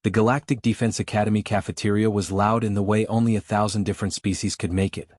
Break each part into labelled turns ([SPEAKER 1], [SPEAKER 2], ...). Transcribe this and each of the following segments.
[SPEAKER 1] The Galactic Defense Academy cafeteria was loud in the way only 1,000 different species could make it.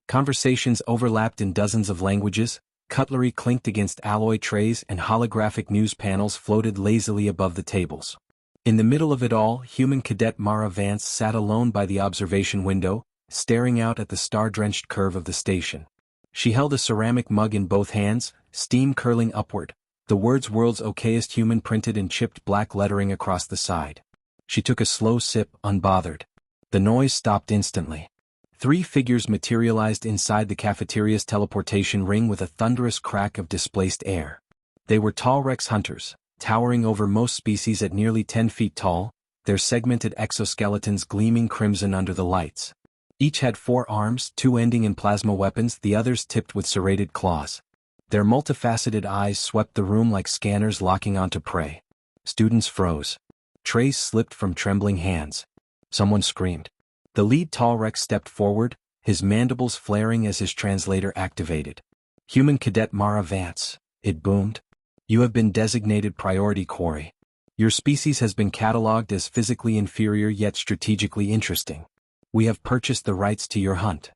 [SPEAKER 1] Conversations overlapped in dozens of languages, cutlery clinked against alloy trays, and holographic news panels floated lazily above the tables. In the middle of it all, human cadet Mara Vance sat alone by the observation window, staring out at the star-drenched curve of the station. She held a ceramic mug in both hands, steam curling upward, the words "World's Okayest Human" printed in chipped black lettering across the side. She took a slow sip, unbothered. The noise stopped instantly. 3 figures materialized inside the cafeteria's teleportation ring with a thunderous crack of displaced air. They were tall Rex hunters, towering over most species at nearly 10 feet tall, their segmented exoskeletons gleaming crimson under the lights. Each had 4 arms, 2 ending in plasma weapons, the others tipped with serrated claws. Their multifaceted eyes swept the room like scanners locking onto prey. Students froze. Trays slipped from trembling hands. Someone screamed. The lead tall Rex stepped forward, his mandibles flaring as his translator activated. "Human Cadet Mara Vance," it boomed. "You have been designated priority quarry. Your species has been catalogued as physically inferior yet strategically interesting. We have purchased the rights to your hunt."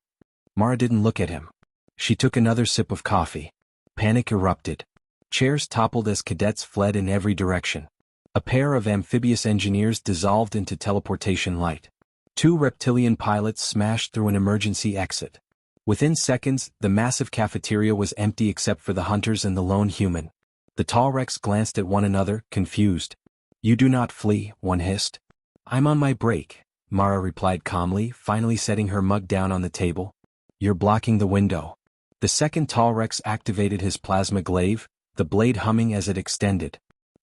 [SPEAKER 1] Mara didn't look at him. She took another sip of coffee. Panic erupted. Chairs toppled as cadets fled in every direction. A pair of amphibious engineers dissolved into teleportation light. 2 reptilian pilots smashed through an emergency exit. Within seconds, the massive cafeteria was empty except for the hunters and the lone human. The tall Rex glanced at one another, confused. "You do not flee," one hissed. "I'm on my break," Mara replied calmly, finally setting her mug down on the table. "You're blocking the window." The second tall Rex activated his plasma glaive, the blade humming as it extended.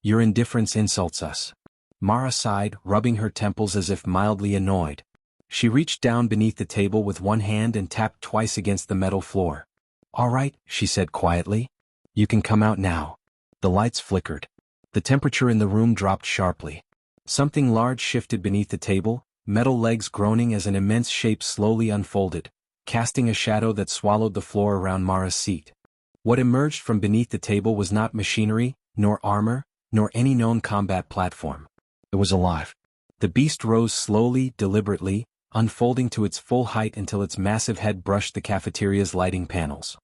[SPEAKER 1] "Your indifference insults us." Mara sighed, rubbing her temples as if mildly annoyed. She reached down beneath the table with one hand and tapped twice against the metal floor. "All right," she said quietly. "You can come out now." The lights flickered. The temperature in the room dropped sharply. Something large shifted beneath the table, metal legs groaning as an immense shape slowly unfolded, casting a shadow that swallowed the floor around Mara's seat. What emerged from beneath the table was not machinery, nor armor, nor any known combat platform. It was alive. The beast rose slowly, deliberately, unfolding to its full height until its massive head brushed the cafeteria's lighting panels.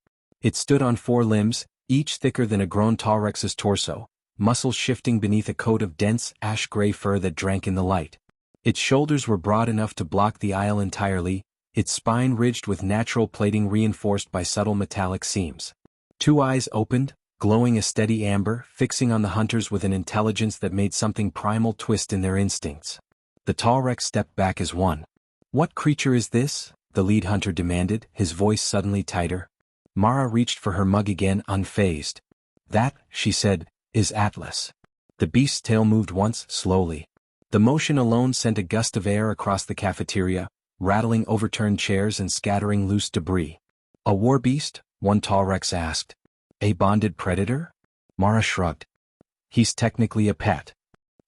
[SPEAKER 1] It stood on 4 limbs, each thicker than a grown tall Rex's torso, muscles shifting beneath a coat of dense, ash-gray fur that drank in the light. Its shoulders were broad enough to block the aisle entirely, its spine ridged with natural plating reinforced by subtle metallic seams. 2 eyes opened, glowing a steady amber, fixing on the hunters with an intelligence that made something primal twist in their instincts. The tall Rex stepped back as one. "What creature is this?" the lead hunter demanded, his voice suddenly tighter. Mara reached for her mug again, unfazed. "That," she said, "is Atlas." The beast's tail moved once, slowly. The motion alone sent a gust of air across the cafeteria, rattling overturned chairs and scattering loose debris. "A war beast?" one tall Rex asked. "A bonded predator?" Mara shrugged. "He's technically a pet."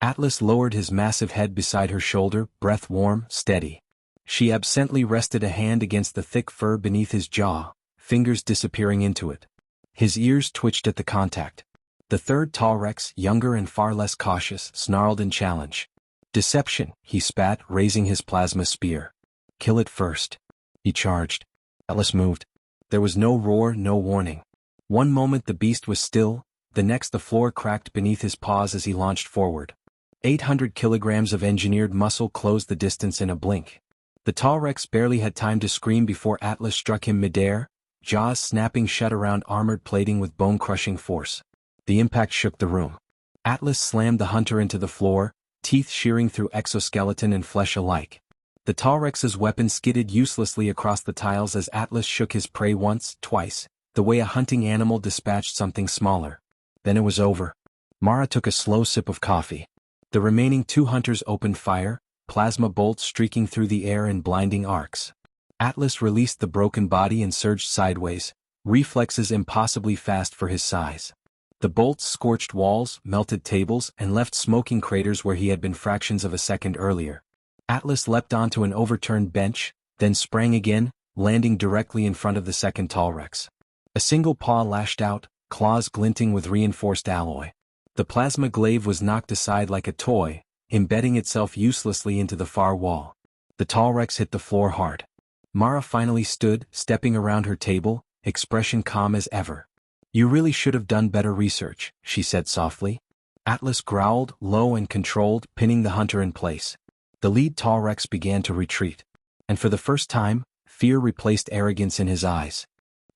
[SPEAKER 1] Atlas lowered his massive head beside her shoulder, breath warm, steady. She absently rested a hand against the thick fur beneath his jaw, fingers disappearing into it. His ears twitched at the contact. The third tall Rex, younger and far less cautious, snarled in challenge. "Deception," he spat, raising his plasma spear. "Kill it first." He charged. Atlas moved. There was no roar, no warning. One moment the beast was still, the next the floor cracked beneath his paws as he launched forward. 800 kilograms of engineered muscle closed the distance in a blink. The tall Rex barely had time to scream before Atlas struck him midair, jaws snapping shut around armored plating with bone-crushing force. The impact shook the room. Atlas slammed the hunter into the floor, teeth shearing through exoskeleton and flesh alike. The tall Rex's weapon skidded uselessly across the tiles as Atlas shook his prey once, twice, the way a hunting animal dispatched something smaller. Then it was over. Mara took a slow sip of coffee. The remaining 2 hunters opened fire, plasma bolts streaking through the air in blinding arcs. Atlas released the broken body and surged sideways, reflexes impossibly fast for his size. The bolts scorched walls, melted tables, and left smoking craters where he had been fractions of a second earlier. Atlas leapt onto an overturned bench, then sprang again, landing directly in front of the second tall Rex. A single paw lashed out, claws glinting with reinforced alloy. The plasma glaive was knocked aside like a toy, embedding itself uselessly into the far wall. The tall Rex hit the floor hard. Mara finally stood, stepping around her table, expression calm as ever. "You really should have done better research," she said softly. Atlas growled, low and controlled, pinning the hunter in place. The lead tall Rex began to retreat. And for the first time, fear replaced arrogance in his eyes.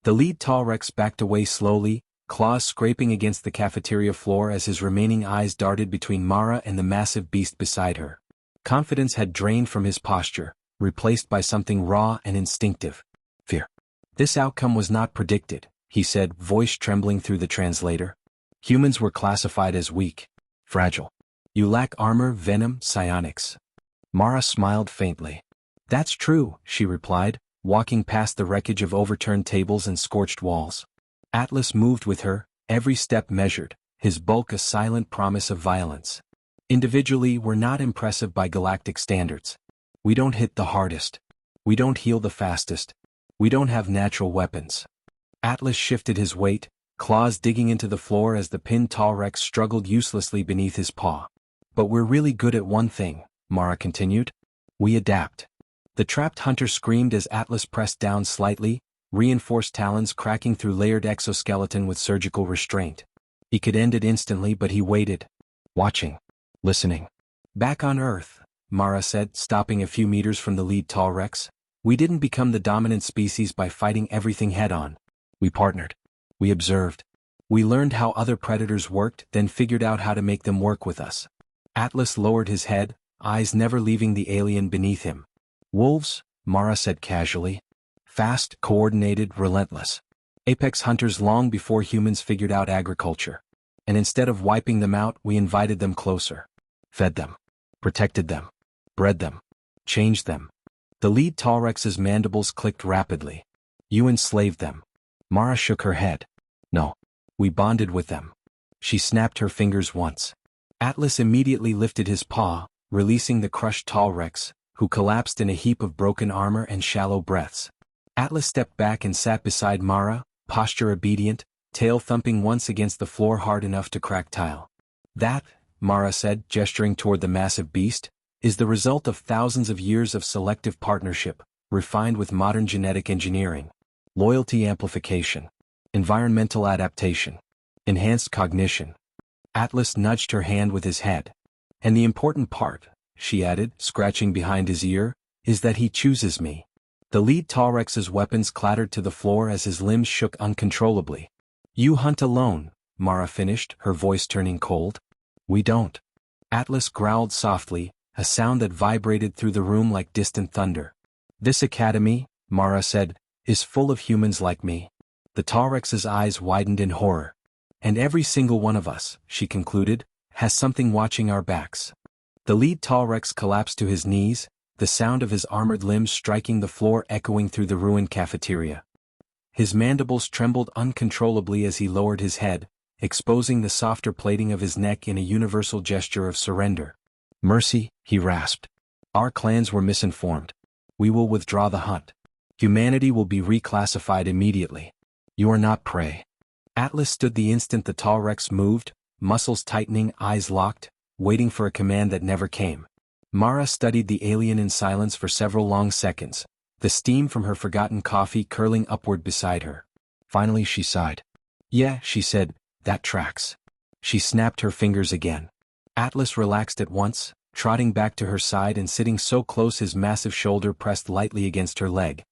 [SPEAKER 1] The lead tall Rex backed away slowly, claws scraping against the cafeteria floor as his remaining eyes darted between Mara and the massive beast beside her. Confidence had drained from his posture, replaced by something raw and instinctive. Fear. "This outcome was not predicted," he said, voice trembling through the translator. "Humans were classified as weak, fragile. You lack armor, venom, psionics." Mara smiled faintly. "That's true," she replied, walking past the wreckage of overturned tables and scorched walls. Atlas moved with her, every step measured, his bulk a silent promise of violence. "Individually, we're not impressive by galactic standards. We don't hit the hardest. We don't heal the fastest. We don't have natural weapons." Atlas shifted his weight, claws digging into the floor as the pinned tall Rex struggled uselessly beneath his paw. "But we're really good at one thing," Mara continued. "We adapt." The trapped hunter screamed as Atlas pressed down slightly, reinforced talons cracking through layered exoskeleton with surgical restraint. He could end it instantly, but he waited. Watching. Listening. "Back on Earth," Mara said, stopping a few meters from the lead tall Rex, "we didn't become the dominant species by fighting everything head-on. We partnered. We observed. We learned how other predators worked, then figured out how to make them work with us." Atlas lowered his head, eyes never leaving the alien beneath him. "Wolves," Mara said casually. "Fast, coordinated, relentless. Apex hunters long before humans figured out agriculture. And instead of wiping them out, we invited them closer. Fed them. Protected them. Bred them. Changed them." The lead tall Rex's mandibles clicked rapidly. "You enslaved them." Mara shook her head. "No. We bonded with them." She snapped her fingers once. Atlas immediately lifted his paw, releasing the crushed tall Rex, who collapsed in a heap of broken armor and shallow breaths. Atlas stepped back and sat beside Mara, posture obedient, tail thumping once against the floor hard enough to crack tile. "That," Mara said, gesturing toward the massive beast, "is the result of thousands of years of selective partnership, refined with modern genetic engineering. Loyalty amplification. Environmental adaptation. Enhanced cognition." Atlas nudged her hand with his head. "And the important part," she added, scratching behind his ear, "is that he chooses me." The lead tall Rex's weapons clattered to the floor as his limbs shook uncontrollably. "You hunt alone," Mara finished, her voice turning cold. "We don't." Atlas growled softly, a sound that vibrated through the room like distant thunder. "This academy," Mara said, "is full of humans like me." The tall Rex's eyes widened in horror. "And every single one of us," she concluded, "has something watching our backs." The lead tall Rex collapsed to his knees, the sound of his armored limbs striking the floor echoing through the ruined cafeteria. His mandibles trembled uncontrollably as he lowered his head, exposing the softer plating of his neck in a universal gesture of surrender. "Mercy," he rasped. "Our clans were misinformed. We will withdraw the hunt. Humanity will be reclassified immediately. You are not prey." Atlas stood the instant the tall Rex moved, muscles tightening, eyes locked, waiting for a command that never came. Mara studied the alien in silence for several long seconds, the steam from her forgotten coffee curling upward beside her. Finally she sighed. "Yeah," she said, "that tracks." She snapped her fingers again. Atlas relaxed at once, trotting back to her side and sitting so close his massive shoulder pressed lightly against her leg.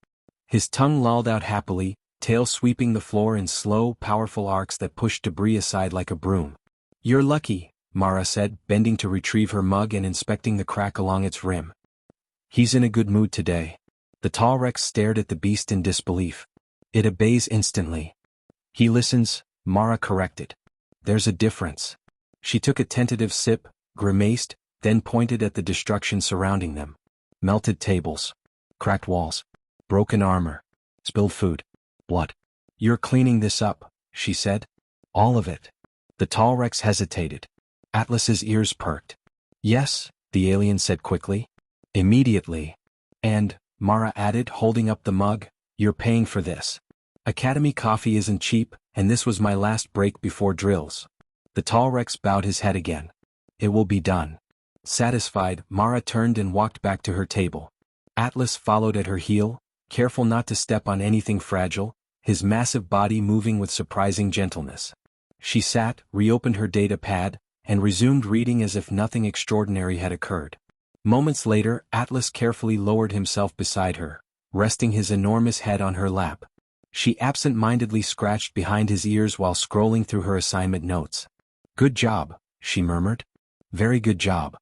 [SPEAKER 1] His tongue lolled out happily, tail sweeping the floor in slow, powerful arcs that pushed debris aside like a broom. "You're lucky," Mara said, bending to retrieve her mug and inspecting the crack along its rim. "He's in a good mood today." The tall Rex stared at the beast in disbelief. "It obeys instantly." "He listens," Mara corrected. "There's a difference." She took a tentative sip, grimaced, then pointed at the destruction surrounding them. Melted tables. Cracked walls. Broken armor. Spilled food. Blood. "You're cleaning this up," she said. "All of it." The tall Rex hesitated. Atlas's ears perked. "Yes," the alien said quickly. "Immediately." "And," Mara added, holding up the mug, "you're paying for this. Academy coffee isn't cheap, and this was my last break before drills." The tall Rex bowed his head again. "It will be done." Satisfied, Mara turned and walked back to her table. Atlas followed at her heel, careful not to step on anything fragile, his massive body moving with surprising gentleness. She sat, reopened her data pad, and resumed reading as if nothing extraordinary had occurred. Moments later, Atlas carefully lowered himself beside her, resting his enormous head on her lap. She absent-mindedly scratched behind his ears while scrolling through her assignment notes. "Good job," she murmured. "Very good job."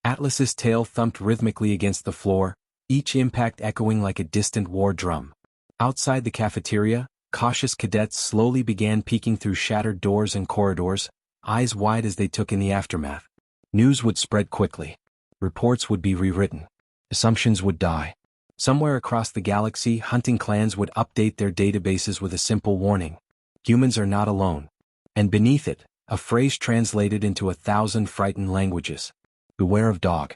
[SPEAKER 1] Atlas's tail thumped rhythmically against the floor, each impact echoing like a distant war drum. Outside the cafeteria, cautious cadets slowly began peeking through shattered doors and corridors, eyes wide as they took in the aftermath. News would spread quickly. Reports would be rewritten. Assumptions would die. Somewhere across the galaxy, hunting clans would update their databases with a simple warning: humans are not alone. And beneath it, a phrase translated into 1,000 frightened languages: beware of dog.